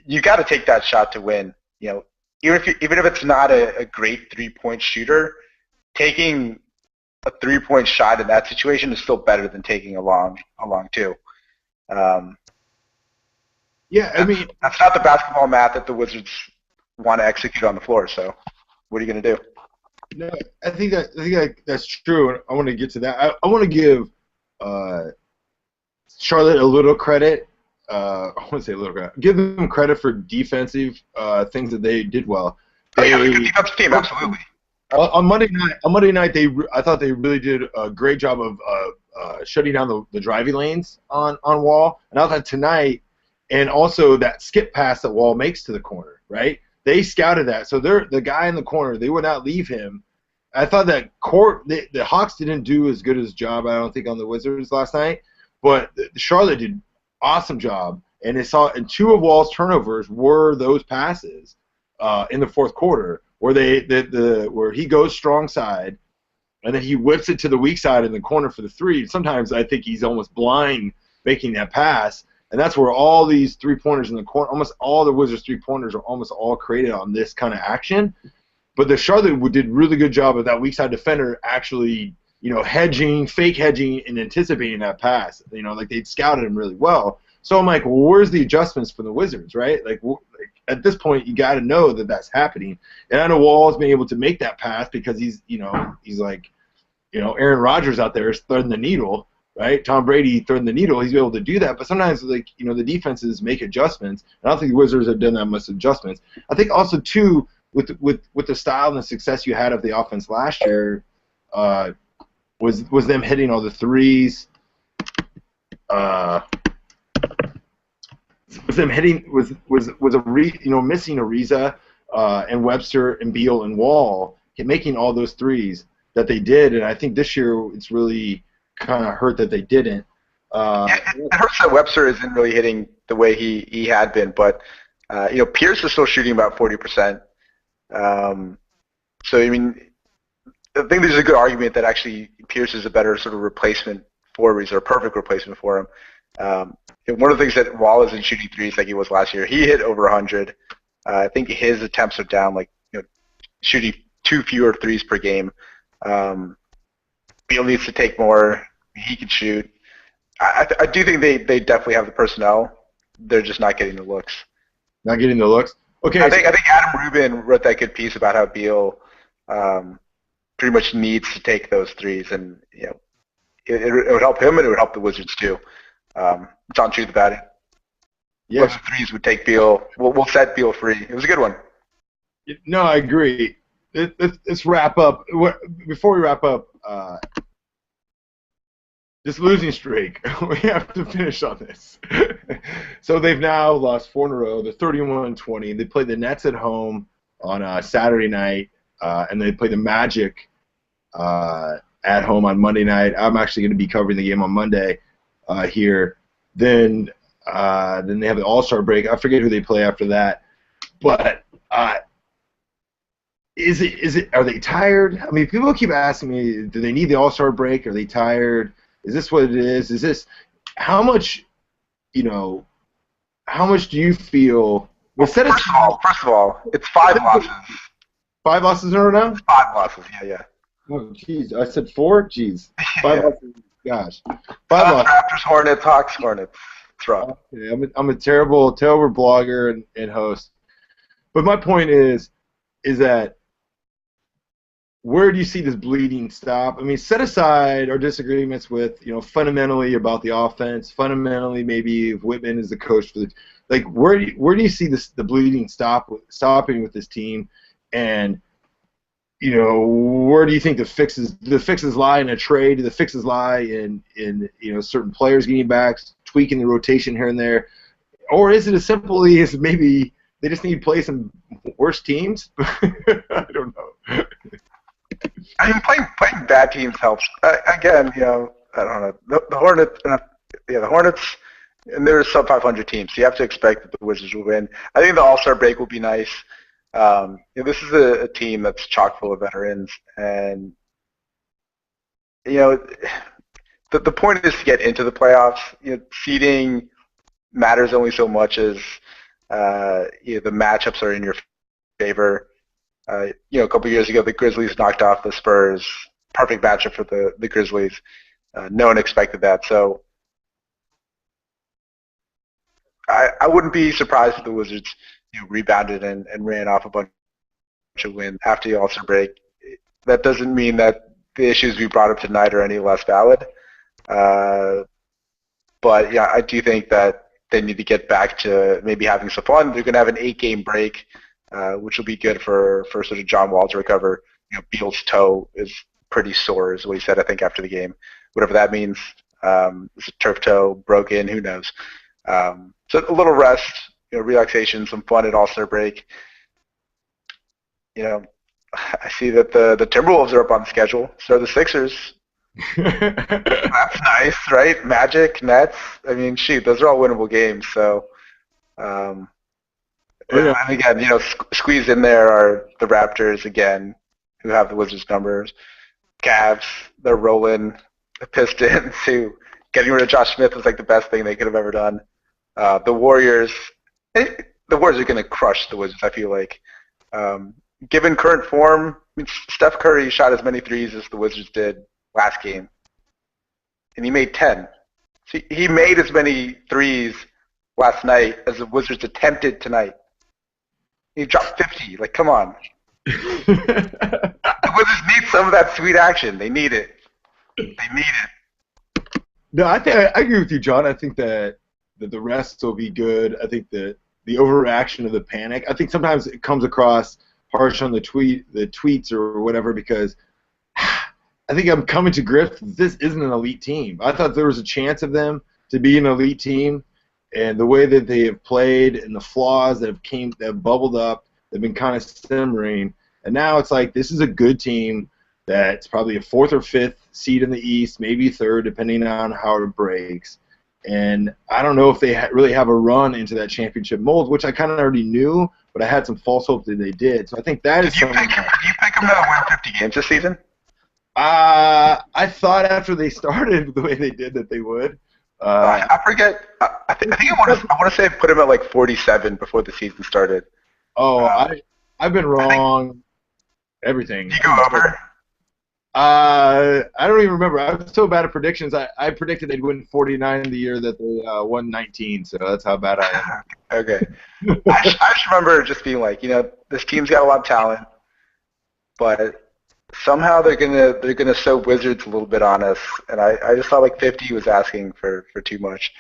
You got to take that shot to win. Even if it's not a great 3-point shooter, taking a 3-point shot in that situation is still better than taking a long 2. That's not the basketball math that the Wizards want to execute on the floor. So, what are you going to do? No, I think that's true. I want to get to that. I want to give Charlotte a little credit. I want to say a little credit. Give them credit for defensive things that they did well. Good defensive team, absolutely. On Monday night, I thought they really did a great job of shutting down the driving lanes on Wall. And I thought tonight, and also that skip pass that Wall makes to the corner, right? They scouted that, so the guy in the corner, they would not leave him. I thought that the Hawks didn't do as good as job, I don't think, on the Wizards last night, but Charlotte did awesome job, and 2 of Wall's turnovers were those passes in the fourth quarter, where where he goes strong side, and then he whips it to the weak side in the corner for the 3. Sometimes I think he's almost blind making that pass, And that's where all these three-pointers in the corner, almost all the Wizards three-pointers are almost all created on this kind of action. But the Charlotte did a really good job of that weak side defender actually, hedging, fake hedging, and anticipating that pass. Like they'd scouted him really well. So I'm like, well, where's the adjustments for the Wizards, right? Like at this point, you got to know that that's happening. And I know Wall's been able to make that pass because he's like, Aaron Rodgers out there is threading the needle. Right, Tom Brady threading the needle. He's able to do that, but sometimes, the defenses make adjustments. And I don't think the Wizards have done that much adjustments. I think also too, with the style and the success you had of the offense last year, was them hitting all the threes. Was them hitting was missing Ariza and Webster and Beal and Wall making all those threes that they did, and I think this year it's really kind of hurt that they didn't. It hurts that Webster isn't really hitting the way he had been, but Pierce is still shooting about 40%. So I mean, I think there's a good argument that actually Pierce is a better sort of replacement for Ariza, or a perfect replacement for him. One of the things that Wall isn't shooting threes like he was last year. He hit over 100. I think his attempts are down, shooting 2 fewer threes per game. Beal needs to take more. He can shoot. I do think they definitely have the personnel. They're just not getting the looks. Not getting the looks? Okay. I think Adam Rubin wrote that good piece about how Beal pretty much needs to take those threes, and it would help him and it would help the Wizards too. It's on truth about it. Yeah. Those threes would take Beal. We'll set Beal free. It was a good one. No, I agree. Let's wrap up. Before we wrap up, this losing streak, we have to finish on this. So they've now lost 4 in a row. They're 31-20. They play the Nets at home on Saturday night, and they play the Magic at home on Monday night. I'm actually going to be covering the game on Monday here. Then they have the All-Star break. I forget who they play after that, but. Is it? Are they tired? I mean, people keep asking me, do they need the All-Star break? Are they tired? Is this what it is? Is this how much? How much do you feel? Well, first of all, it's 5 losses. 5 losses in a row now? 5 losses. Yeah. Oh, jeez. I said 4. Jeez. 5 losses. Gosh. 5 losses. Raptors, Hornets, Hawks, Hornets. It's rough. Okay. I'm a terrible blogger and host. But my point is that. Where do you see this bleeding stop? I mean, set aside our disagreements with, fundamentally about the offense, fundamentally maybe if Whitman is the coach for the, where do you see the bleeding stopping with this team, and where do you think the fixes lie in a trade? Do the fixes lie in certain players getting back, tweaking the rotation here and there, or is it as simply as maybe they just need to play some worse teams? I don't know. I mean, playing bad teams helps. Again, I don't know. The Hornets, the Hornets, and they're a sub-500 team, so you have to expect that the Wizards will win. I think the All-Star break will be nice. This is a team that's chock full of veterans, and the point is to get into the playoffs. Seeding matters only so much as the matchups are in your favor. A couple years ago, the Grizzlies knocked off the Spurs. Perfect matchup for the Grizzlies. No one expected that. So I wouldn't be surprised if the Wizards rebounded and ran off a bunch of wins after the All-Star break. That doesn't mean that the issues we brought up tonight are any less valid. But, yeah, I do think that they need to get back to maybe having some fun. They're going to have an 8-game break, which will be good for sort of John Wall to recover. Beal's toe is pretty sore, is what he said, I think, after the game. Whatever that means. It's a turf toe, broken, who knows. So a little rest, relaxation, some fun at All-Star break. I see that the Timberwolves are up on the schedule. So are the Sixers. That's nice, right? Magic, Nets. I mean, shoot, those are all winnable games. So, and again, squeezed in there are the Raptors again, who have the Wizards numbers. Cavs, they're rolling. The Pistons, who getting rid of Josh Smith was like the best thing they could have ever done. The Warriors are going to crush the Wizards, I feel like. Given current form, I mean, Steph Curry shot as many threes as the Wizards did last game, and he made 10. So he made as many threes last night as the Wizards attempted tonight. He dropped 50. Like, come on. The Wizards need some of that sweet action. They need it. They need it. No, I agree with you, John. I think that the rest will be good. I think that the overreaction of the panic, I think sometimes it comes across harsh on the tweets or whatever, because I think I'm coming to grips. This isn't an elite team. I thought there was a chance of them to be an elite team, and the way that they have played and the flaws that have bubbled up, they've been kind of simmering. And now it's like this is a good team that's probably a 4th or 5th seed in the East, maybe 3rd, depending on how it breaks. And I don't know if they really have a run into that championship mold, which I kind of already knew, but I had some false hope that they did. So I think that is something. Did you pick them to win 50 games this season? I thought after they started the way they did that they would. I forget. I think I want to say I put them at like 47 before the season started. Oh, I've been wrong. Everything. You go over? I don't even remember. I was so bad at predictions. I predicted they'd win 49 the year that they won 19, so that's how bad I am. Okay. I just remember just being like, this team's got a lot of talent, but somehow they're gonna sow Wizards a little bit on us, and I just thought like 50 was asking for too much.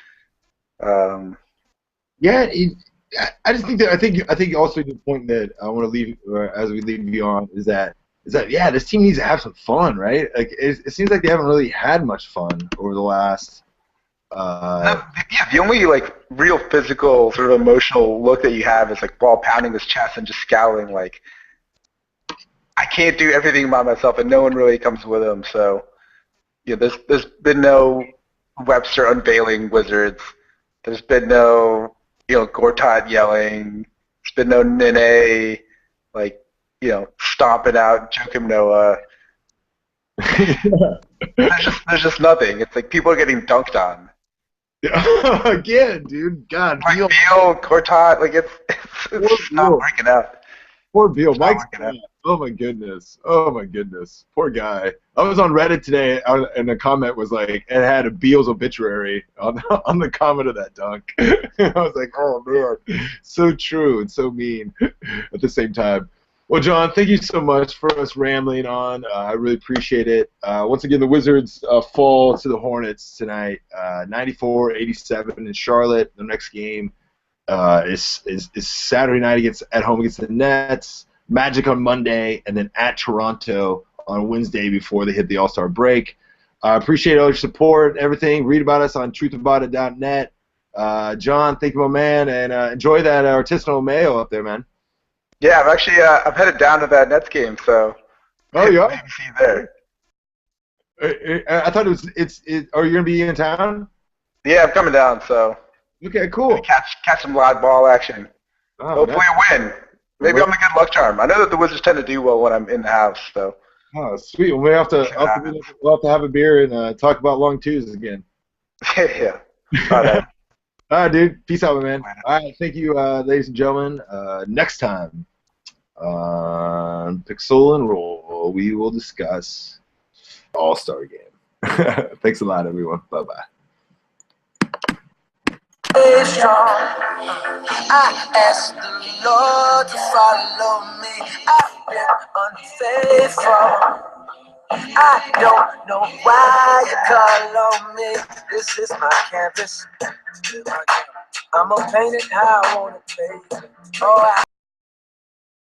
Yeah, I just think that I think also the point that I want to leave as we leave you on is that yeah, this team needs to have some fun, right? Like it seems like they haven't really had much fun over the last. The only like real physical sort of emotional look that you have is like Ball pounding his chest and just scowling like, I can't do everything by myself, and no one really comes with him. So, there's been no Webster unveiling Wizards. There's been no Gortat yelling. There's been no Nene like stomping out Joakim Noah. There's just nothing. It's like people are getting dunked on. Again, dude. God. Like Beal, Gortat, like it's not working out. Poor Beal. Mike's oh my goodness. Poor guy. I was on Reddit today, and the comment was like, it had a Beal's obituary on the comment of that dunk. I was like, oh man, so true and so mean at the same time. Well, John, thank you so much for us rambling on. I really appreciate it. Once again, the Wizards fall to the Hornets tonight, 94-87 in Charlotte. The next game is Saturday night at home against the Nets. Magic on Monday, and then at Toronto on Wednesday before they hit the All-Star break. I appreciate all your support, everything. Read about us on truthaboutit.net. John, thank you, my man, and enjoy that artisanal mayo up there, man. Yeah, I'm actually I'm headed down to that Nets game, so you are? maybe see you there. I thought are you gonna be in town? Yeah, I'm coming down, so okay, cool. Catch some live ball action. Oh, hopefully a win. Maybe I'm a good luck charm. I know that the Wizards tend to do well when I'm in the house, so. Oh, sweet. We'll have to have a beer and talk about long twos again. Yeah. All right. All right, dude. Peace out, man. All right, thank you, ladies and gentlemen. Next time on Pixel and Roll, we will discuss All-Star Game. Thanks a lot, everyone. Bye-bye. I asked the Lord to follow me. I've been unfaithful. I don't know why you call on me. This is my canvas. I'ma paint it how I want it, baby. Oh,